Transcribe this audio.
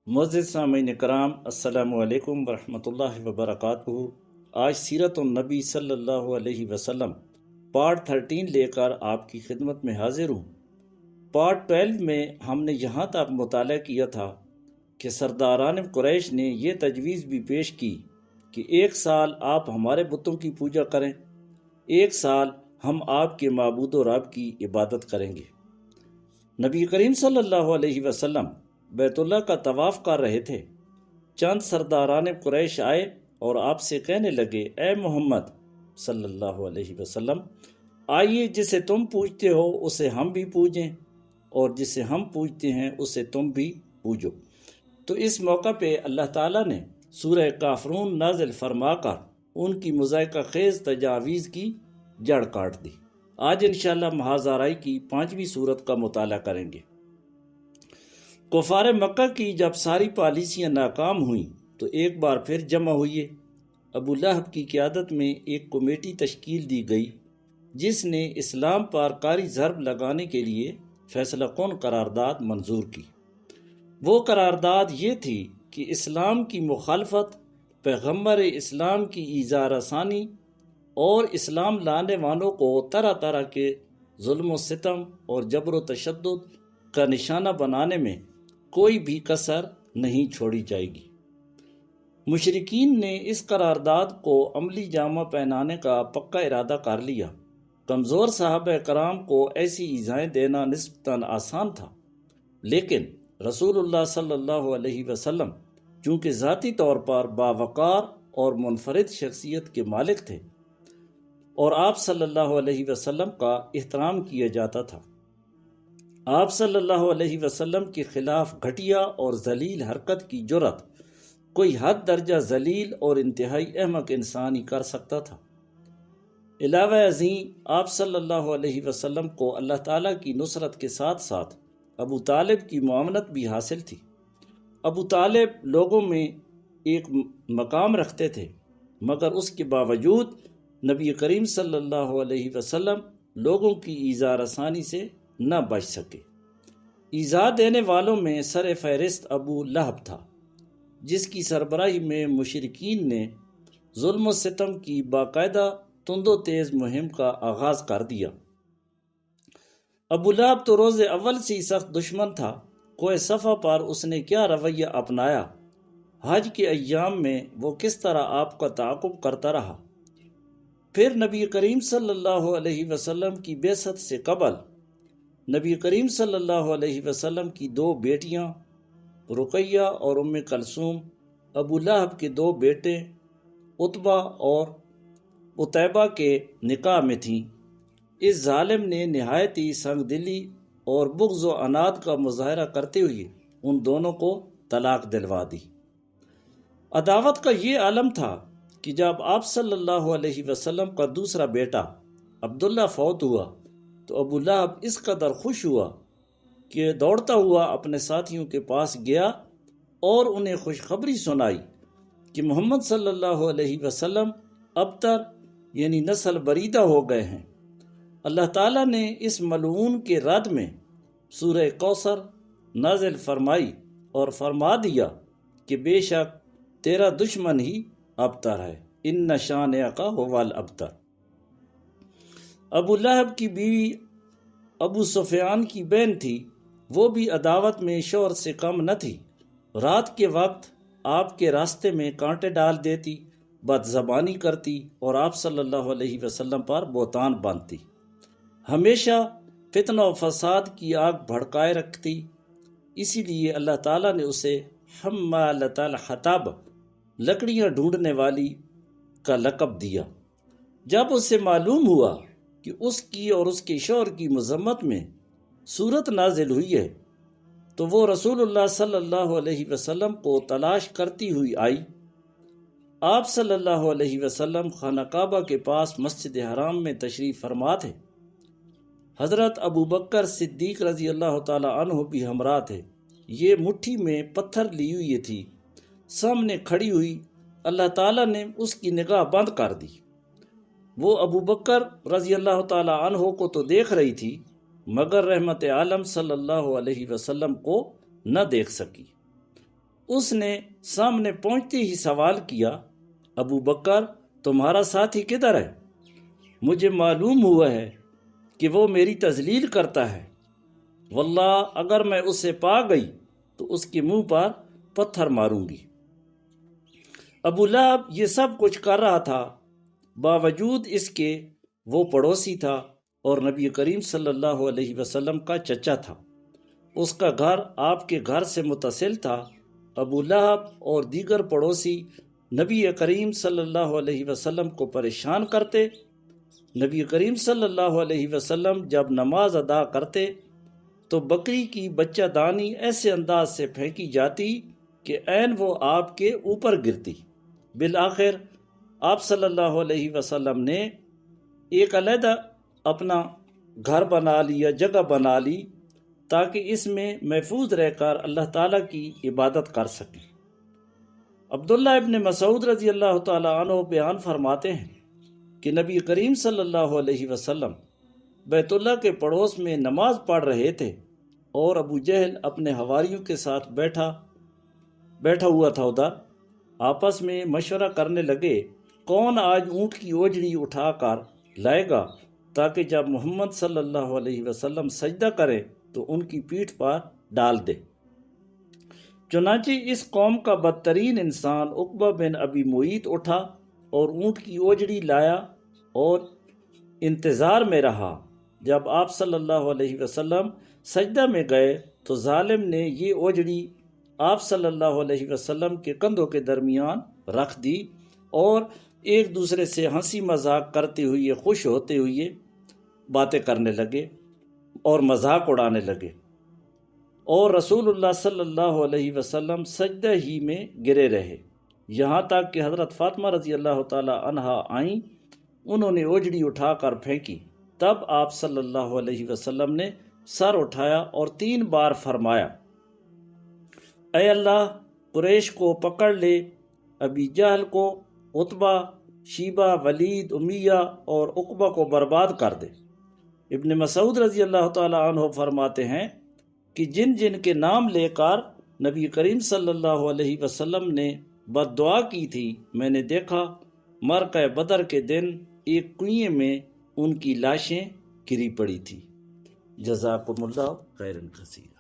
معزز سامعین کرام، السلام علیکم ورحمۃ اللہ وبرکاتہ۔ آج سیرت النبی صلی اللہ علیہ وسلم پارٹ 13 لے کر آپ کی خدمت میں حاضر ہوں۔ پارٹ 12 میں ہم نے یہاں تک مطالعہ کیا تھا کہ سرداران قریش نے یہ تجویز بھی پیش کی کہ 1 سال آپ ہمارے بتوں کی پوجا کریں، 1 سال ہم آپ کے معبود و رب کی عبادت کریں گے۔ نبی کریم صلی اللہ علیہ وسلم بیت اللہ کا طواف کر رہے تھے۔ چند سرداران قریش آئے اور آپ سے کہنے لگے، اے محمد صلی اللہ علیہ وسلم، آئیے جسے تم پوجتے ہو اسے ہم بھی پوجیں، اور جسے ہم پوجتے ہیں اسے تم بھی پوجو۔ تو اس موقع پہ اللہ تعالیٰ نے سورہ کافرون نازل فرما کر ان کی مضحکہ خیز تجاویز کی جڑ کاٹ دی۔ آج انشاءاللہ محاذ آرائی کی 5ویں سورت کا مطالعہ کریں گے۔ کفار مکہ کی جب ساری پالیسیاں ناکام ہوئیں تو ایک بار پھر جمع ہوئے۔ ابو لہب کی قیادت میں ایک کمیٹی تشکیل دی گئی جس نے اسلام پر کاری ضرب لگانے کے لیے فیصلہ کن قرارداد منظور کی۔ وہ قرارداد یہ تھی کہ اسلام کی مخالفت، پیغمبر اسلام کی ایذا رسانی اور اسلام لانے والوں کو طرح طرح کے ظلم و ستم اور جبر و تشدد کا نشانہ بنانے میں کوئی بھی کسر نہیں چھوڑی جائے گی۔ مشرکین نے اس قرارداد کو عملی جامہ پہنانے کا پکا ارادہ کر لیا۔ کمزور صحابہ کرام کو ایسی ایذائیں دینا نسبتاً آسان تھا، لیکن رسول اللہ صلی اللہ علیہ وسلم چونکہ ذاتی طور پر باوقار اور منفرد شخصیت کے مالک تھے اور آپ صلی اللہ علیہ وسلم کا احترام کیا جاتا تھا، آپ صلی اللہ علیہ وسلم کے خلاف گھٹیا اور ذلیل حرکت کی جرات کوئی حد درجہ ذلیل اور انتہائی احمق انسان ہی کر سکتا تھا۔ علاوہ ازیں آپ صلی اللہ علیہ وسلم کو اللہ تعالیٰ کی نصرت کے ساتھ ساتھ ابو طالب کی معاونت بھی حاصل تھی۔ ابو طالب لوگوں میں ایک مقام رکھتے تھے، مگر اس کے باوجود نبی کریم صلی اللہ علیہ وسلم لوگوں کی ایذا رسانی سے نہ بچ سکے۔ ایذا دینے والوں میں سر فہرست ابو لہب تھا، جس کی سربراہی میں مشرکین نے ظلم و ستم کی باقاعدہ تند و تیز مہم کا آغاز کر دیا۔ ابو لہب تو روز اول سے ہی سخت دشمن تھا۔ کوہ صفا پر اس نے کیا رویہ اپنایا، حج کے ایام میں وہ کس طرح آپ کا تعاقب کرتا رہا۔ پھر نبی کریم صلی اللہ علیہ وسلم کی بعثت سے قبل نبی کریم صلی اللہ علیہ وسلم کی 2 بیٹیاں رقیہ اور ام کلثوم ابو لہب کے 2 بیٹے عتبہ اور عتیبہ کے نکاح میں تھیں۔ اس ظالم نے نہایت ہی سنگ دلی اور بغض و عناد کا مظاہرہ کرتے ہوئے ان دونوں کو طلاق دلوا دی۔ عداوت کا یہ عالم تھا کہ جب آپ صلی اللہ علیہ وسلم کا دوسرا بیٹا عبداللہ فوت ہوا تو ابو لہب اس قدر خوش ہوا کہ دوڑتا ہوا اپنے ساتھیوں کے پاس گیا اور انہیں خوشخبری سنائی کہ محمد صلی اللہ علیہ وسلم ابتر یعنی نسل بریدہ ہو گئے ہیں۔ اللہ تعالیٰ نے اس ملعون کے رد میں سورہ کوثر نازل فرمائی اور فرما دیا کہ بے شک تیرا دشمن ہی ابتر ہے، ان شانئک ھو الابتر۔ ابو لہب کی بیوی ابو سفیان کی بہن تھی، وہ بھی عداوت میں شوہر سے کم نہ تھی۔ رات کے وقت آپ کے راستے میں کانٹے ڈال دیتی، بد زبانی کرتی اور آپ صلی اللہ علیہ وسلم پر بہتان باندھتی، ہمیشہ فتنہ و فساد کی آگ بھڑکائے رکھتی۔ اسی لیے اللہ تعالیٰ نے اسے حمالۃ الحطب، لکڑیاں ڈھونڈنے والی کا لقب دیا۔ جب اسے معلوم ہوا کہ اس کی اور اس کے شوہر کی مذمت میں سورت نازل ہوئی ہے تو وہ رسول اللہ صلی اللہ علیہ وسلم کو تلاش کرتی ہوئی آئی۔ آپ صلی اللہ علیہ وسلم خانہ کعبہ کے پاس مسجد حرام میں تشریف فرما تھے۔ حضرت ابو بکر صدیق رضی اللہ تعالیٰ عنہ بھی ہمراہ تھے۔ یہ مٹھی میں پتھر لی ہوئی تھی، سامنے کھڑی ہوئی، اللہ تعالیٰ نے اس کی نگاہ بند کر دی۔ وہ ابو بکر رضی اللہ تعالیٰ عنہ کو تو دیکھ رہی تھی مگر رحمت عالم صلی اللہ علیہ وسلم کو نہ دیکھ سکی۔ اس نے سامنے پہنچتے ہی سوال کیا، ابو بکر تمہارا ساتھی کدھر ہے؟ مجھے معلوم ہوا ہے کہ وہ میری تذلیل کرتا ہے، واللہ اگر میں اسے پا گئی تو اس کے منہ پر پتھر ماروں گی۔ ابو لہب یہ سب کچھ کر رہا تھا، باوجود اس کے وہ پڑوسی تھا اور نبی کریم صلی اللہ علیہ وسلم کا چچا تھا۔ اس کا گھر آپ کے گھر سے متصل تھا۔ ابو لہب اور دیگر پڑوسی نبی کریم صلی اللہ علیہ وسلم کو پریشان کرتے۔ نبی کریم صلی اللہ علیہ وسلم جب نماز ادا کرتے تو بکری کی بچہ دانی ایسے انداز سے پھینکی جاتی کہ عین وہ آپ کے اوپر گرتی۔ بالآخر آپ صلی اللہ علیہ وسلم نے ایک علیحدہ اپنا گھر بنا لیا، جگہ بنا لی، تاکہ اس میں محفوظ رہ کر اللہ تعالیٰ کی عبادت کر سکیں۔ عبداللہ ابن مسعود رضی اللہ تعالیٰ عنہ بیان فرماتے ہیں کہ نبی کریم صلی اللہ علیہ وسلم بیت اللہ کے پڑوس میں نماز پڑھ رہے تھے اور ابو جہل اپنے حواریوں کے ساتھ بیٹھا ہوا تھا۔ ادھر آپس میں مشورہ کرنے لگے، کون آج اونٹ کی اوجڑی اٹھا کر لائے گا تاکہ جب محمد صلی اللہ علیہ وسلم سجدہ کرے تو ان کی پیٹھ پر ڈال دے۔ چنانچہ اس قوم کا بدترین انسان عقبہ بن ابی معیط اٹھا اور اونٹ کی اوجڑی لایا اور انتظار میں رہا۔ جب آپ صلی اللہ علیہ وسلم سجدہ میں گئے تو ظالم نے یہ اوجڑی آپ صلی اللہ علیہ وسلم کے کندھوں کے درمیان رکھ دی اور ایک دوسرے سے ہنسی مذاق کرتے ہوئے، خوش ہوتے ہوئے باتیں کرنے لگے اور مذاق اڑانے لگے، اور رسول اللہ صلی اللہ علیہ وسلم سجدہ ہی میں گرے رہے، یہاں تک کہ حضرت فاطمہ رضی اللہ تعالی عنہا آئیں۔ انہوں نے اوجڑی اٹھا کر پھینکی، تب آپ صلی اللہ علیہ وسلم نے سر اٹھایا اور 3 بار فرمایا، اے اللہ قریش کو پکڑ لے، ابی جہل کو، عتبہ، شیبہ، ولید، امیہ اور عقبہ کو برباد کر دے۔ ابن مسعود رضی اللہ تعالی عنہ فرماتے ہیں کہ جن جن کے نام لے کر نبی کریم صلی اللہ علیہ وسلم نے بد دعا کی تھی، میں نے دیکھا مرکہ بدر کے دن ایک کنویں میں ان کی لاشیں گری پڑی تھی۔ جزاکم اللہ خیرا کثیر۔